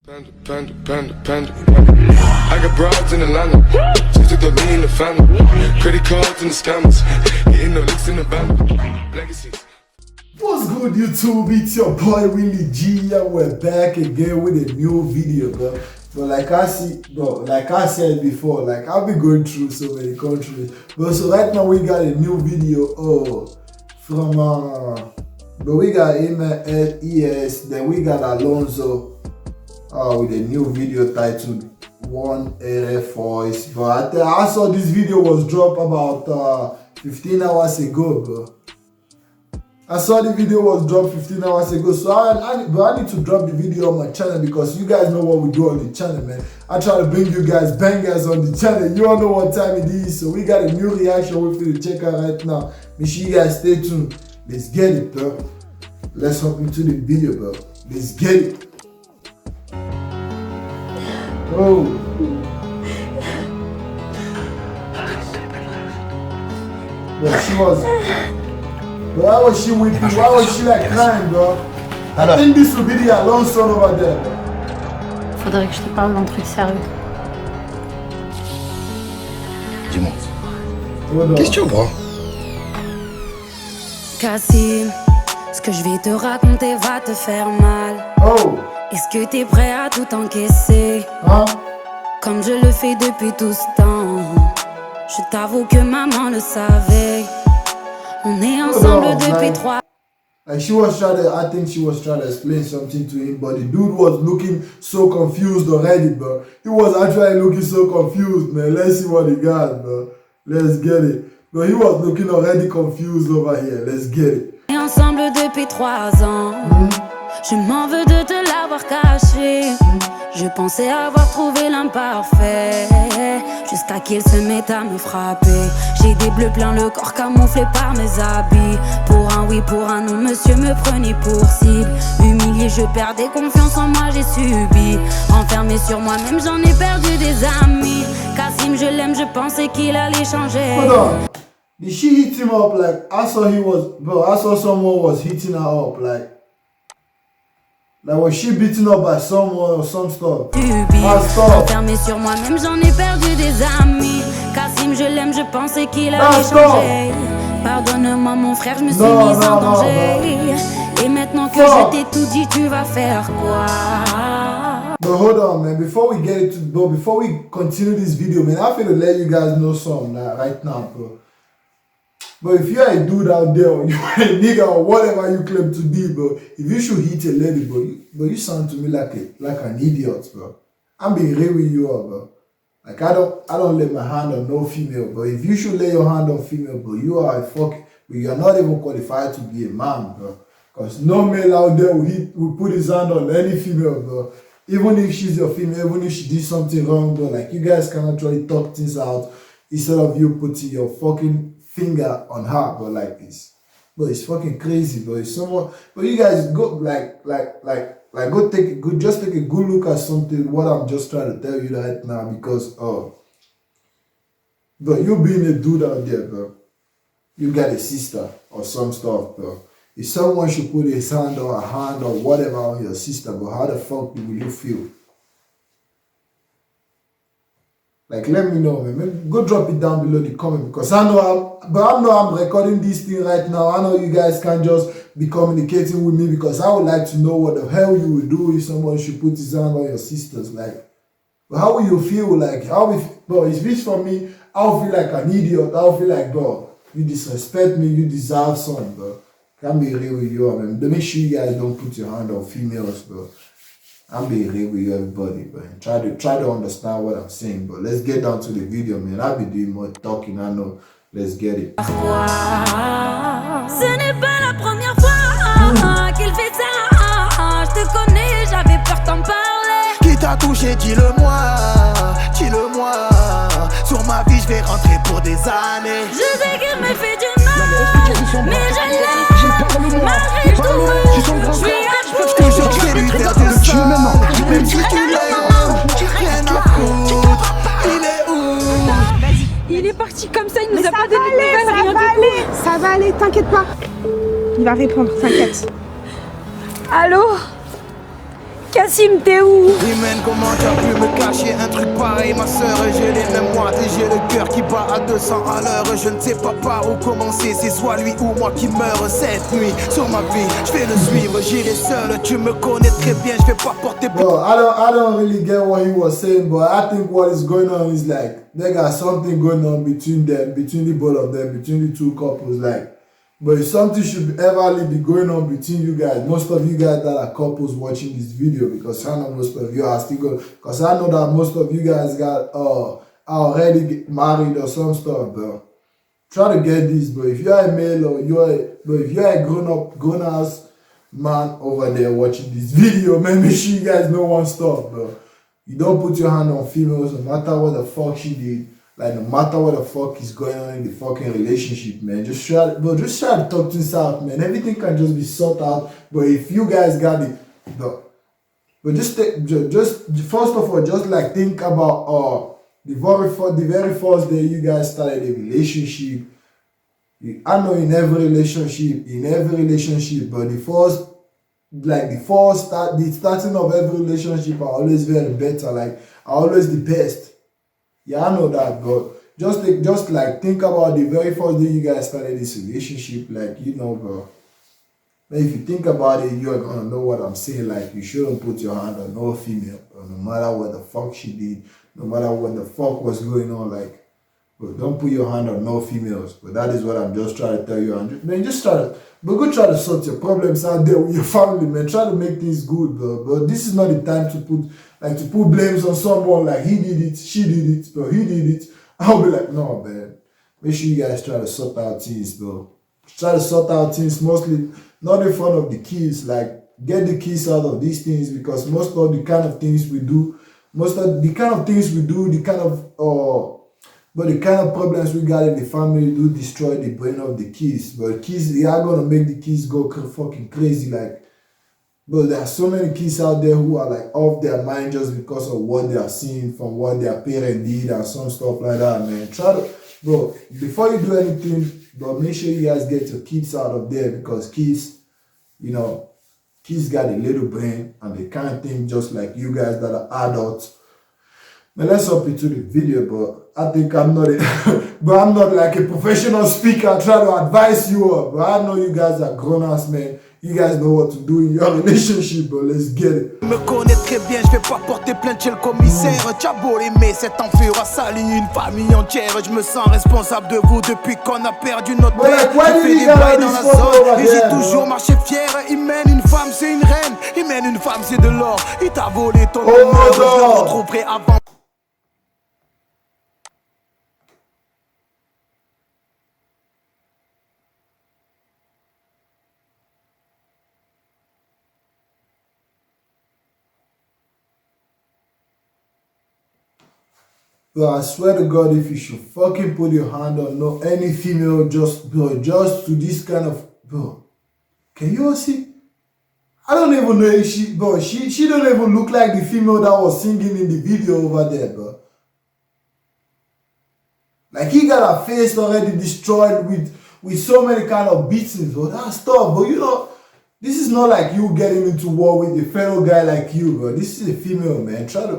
Panda, panda, panda. I got broads in Atlanta. Just took the lean in the family. Credit cards and the scammers. Hitting the licks in the band. Legacies. What's good, YouTube? It's your boy Willie G, and we're back again with a new video, bro. But like I said before, like I've been going through so many countries. But so right now we got a new video from but we got ES, then we got Alonso with a new video titled One RF Voice. But I saw this video was dropped about 15 hours ago, bro. I saw the video was dropped 15 hours ago, so I need to drop the video on my channel because you guys know what we do on the channel, man. I try to bring you guys bangers on the channel. You all know what time it is, so we got a new reaction with you to check out right now. Make sure you guys stay tuned. Let's get it, bro. Let's hop into the video, bro. Let's get it. Oh. But she was... But why was she weeping? Why was she like crying, bro? I think this will be the Alonso over there. Faudrait que je te parle d'un truc sérieux. Dis-moi. Qu'est-ce que tu vois? Kassim, ce que je vais te raconter va te faire mal. Oh. Est-ce que t'es prêt à tout encaisser? Hein? Comme je le fais depuis tout ce temps. Je t'avoue que maman le savait. On est ensemble depuis 3. Like she was trying to, I think she was trying to explain something to him, but the dude was looking so confused already, bro. He was actually looking so confused, man. Let's see what he got, bro. Let's get it. But he was looking already confused over here. Let's get it. On est ensemble depuis 3 ans. Je m'en veux de te l'avoir caché. Je pensais avoir trouvé l'imparfait, jusqu'à qu'il se mette à me frapper. J'ai des bleus plein le corps camouflé par mes habits. Pour un oui, pour un non, monsieur me prenait pour cible. Humilié, je perdais confiance en moi, j'ai subi. Enfermé sur moi-même, j'en ai perdu des amis. Kassim, je l'aime, je pensais qu'il allait changer. Hold on. Did she hit him up like, I saw someone was hitting her up like was she beaten up by someone or some stuff? Enfermé sur moi-même, j'en ai perdu des amis. Kassim, je l'aime, je pensais qu'il allait changer. Pardonne-moi mon frère, je me suis mise en danger. Et maintenant que je t'ai tout dit, tu vas faire quoi? But hold on, man, before we continue this video, man, I feel to let you guys know something right now, bro. But if you're a dude out there, or you're a nigga, or whatever you claim to be, bro, if you should hit a lady, bro, you sound to me like an idiot, bro. I'm being real with you all, bro. Like I don't lay my hand on no female, but if you should lay your hand on female, bro, you are a but you are not even qualified to be a man, bro. Cause no male out there will put his hand on any female, bro. Even if she's your female, even if she did something wrong, bro, like you guys can actually talk things out instead of you putting your fucking finger on her, bro, like this. But it's fucking crazy, bro. It's someone, but you guys go go take a good look at something. What I'm just trying to tell you right now, because but you being a dude out there, bro, you got a sister or some stuff, bro. If someone should put his hand or a hand or whatever on your sister, bro, how the fuck will you feel? Like, let me know, man. Go drop it down below the comment, because I know I'm recording this thing right now. I know you guys can't just be communicating with me, because I would like to know what the hell you would do if someone should put his hand on your sisters. Like, how will you feel? Like, bro, if it's for me, I'll feel like an idiot. I'll feel like, bro, you disrespect me, you deserve some, bro. Can't be real with you, man. Make sure you guys don't put your hand on females, bro. I'm being real with you, everybody, but try to understand what I'm saying. But let's get down to the video, man. I'll be doing more talking, I know. Let's get it. Ce n'est pas la première fois qu'il fait ça. Je te connais, j'avais peur d'en parler. Qui t'a touché, dis-le-moi, dis-le-moi. Sur ma vie, je vais rentrer pour des années. Je sais qu'il me fait du mal, mais je l'aime. Malgré tout, je suis à bout. Je vais lui faire du sang, même si tu l'aimes, rien à foutre. Il est où? Il est parti comme ça, il nous a pas donné de nouvelles, rien du tout. Ça va aller, t'inquiète pas. Il va répondre, t'inquiète. Allô? Kassim, t'es où? lâcher un truc pareil ma soeur. J'ai les mêmes moites et j'ai le cœur qui bat à 200 à l'heure. Je ne sais pas par où commencer, c'est soit lui ou moi qui meurt. Cette nuit sur ma vie, je vais le suivre, j'irai seul. Tu me connais très bien, je vais pas porter plainte. Bro, I don't really get what he was saying, but I think what is going on is like they got something going on between them, between the both of them, between the two couples, like. But if something should ever be going on between you guys, most of you guys that are couples watching this video, because I know most of you are still going, because I know that most of you guys got are already married or some stuff, bro. Try to get this, bro. If you are a male or if you are a grown ass man over there watching this video, man, make sure you guys know one stuff, bro. You don't put your hand on females no matter what the fuck she did. Like, no matter what the fuck is going on in the fucking relationship, man, just try to talk things out, man. Everything can just be sorted out. But if you guys got it, but just first of all, just like think about the very first day you guys started a relationship. I know in every relationship, but the starting of every relationship are always very better, like are always the best. Yeah, I know that, but just think about the very first day you guys started this relationship, like, you know, bro. If you think about it, you are gonna know what I'm saying. Like, you shouldn't put your hand on no female, bro, no matter what the fuck she did, no matter what the fuck was going on. Like, bro, don't put your hand on no females. But that is what I'm just trying to tell you. Man, just go try to sort your problems out there with your family, man. Try to make things good, bro. But this is not the time to put blames on someone, like he did it, she did it, bro, he did it. I'll be like, no, man. Make sure you guys try to sort out things, bro. Try to sort out things, mostly not in front of the kids. Like, get the kids out of these things, because most of the kind of things we do, the kind of problems we got in the family do destroy the brain of the kids. But kids, they are gonna make the kids go fucking crazy, like. But there are so many kids out there who are like off their mind just because of what they are seeing from what their parents did and some stuff like that, man. Bro, before you do anything, bro, make sure you guys get your kids out of there, because kids, you know, kids got a little brain and they can't think just like you guys that are adults. Now let's hop into the video, but I think I'm not like a professional speaker. I try to advise you all, but I know you guys are grown-ass, man. You guys know what to do in your relationship, bro. Let's get it. Me connais très bien, je vais pas porter plainte chez le commissaire. T'as beau l'aimer, cet enfer a sali une famille entière. Je me sens responsable de vous depuis qu'on a perdu notre père. Je fais des bails dans la zone et j'ai toujours marché fier. Il mène une femme, c'est une reine. Il mène une femme, c'est de l'or. Il t'a volé ton honneur, je le retrouverai avant. Bro, I swear to God, if you should fucking put your hand on any female, just to this kind of, bro, can you all see? I don't even know if she don't even look like the female that was singing in the video over there, bro. Like, he got her face already destroyed with so many kind of beatings, bro. That's tough, but you know, this is not like you getting into war with a fellow guy like you, bro. This is a female, man. Try to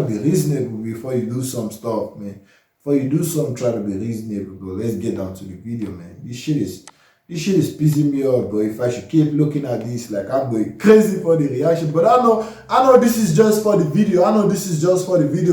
be reasonable before you do some stuff, man. Before you do something, try to be reasonable, bro. Let's get down to the video, man. This shit is pissing me off, bro. If I should keep looking at this, like, I'm going crazy for the reaction. But I know this is just for the video.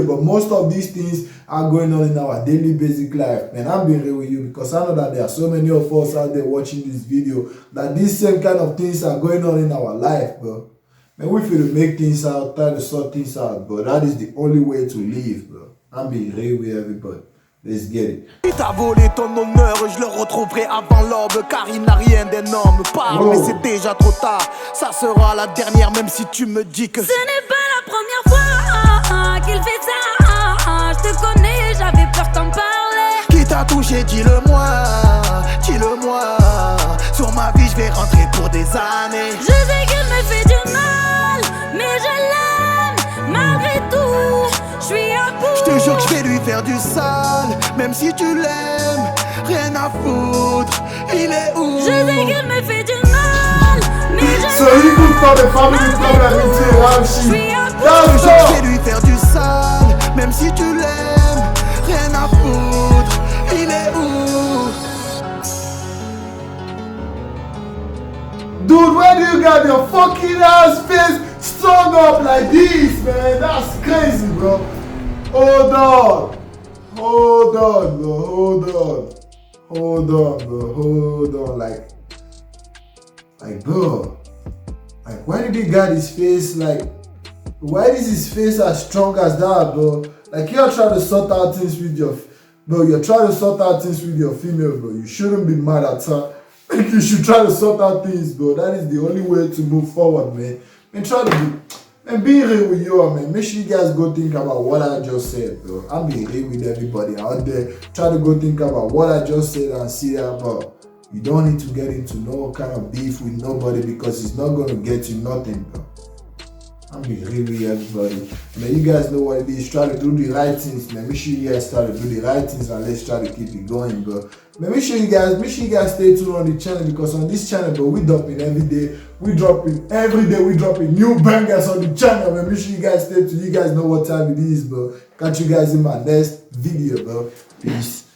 But most of these things are going on in our daily basic life, man. I'm being real with you, because I know that there are so many of us out there watching this video that these same kind of things are going on in our life, bro. Man, we feel to make things out, try to sort things out, but that is the only way to live, bro. I'm being real with everybody. Let's get it. Il t'a volé ton honneur, je le retrouverai avant l'aube, car il n'a rien d'énorme. Parle, mais c'est déjà trop tard. Ça sera la dernière, même si tu me dis que ce n'est pas la première fois qu'il fait ça. Je te connais, j'avais peur t'en parler. Qui t'a touché, dis-le-moi. Sur ma vie, je vais rentrer pour des années. Je sais qu'il me fait du mal, mais je l'aime malgré tout. Je suis à bout. Je te jure que je vais lui faire du sale, même si tu l'aimes, rien à foutre. Il est où? Je sais qu'il me fait du mal, mais je So he could call the family problem into a je te jure que je vais lui faire du sale, Même si tu l'aimes, rien à foutre. Il est où? Dude, where do you got your fucking ass face strung up like this, man? That's crazy, bro. Hold on, bro. Hold on. Like, bro. Like, why did he got his face like? Why is his face as strong as that, bro? Like, you're trying to sort out things with your, bro. You're trying to sort out things with your female, bro. You shouldn't be mad at her. You should try to sort out things, bro. That is the only way to move forward, man. Man, try to be, man, be real with you, man. Make sure you guys go think about what I just said, bro. I'm being real with everybody out there. Try to go think about what I just said and see that, bro. You don't need to get into no kind of beef with nobody because it's not going to get you nothing, bro. I'm being real with everybody. Man, you guys know what it is. Try to do the right things, man. Make sure you guys try to do the right things and let's try to keep it going, bro. Man, make sure you guys stay tuned on the channel because on this channel, bro, we dropping every day. We dropping new bangers on the channel, man. Make sure you guys stay tuned. You guys know what time it is, bro. Catch you guys in my next video, bro. Peace.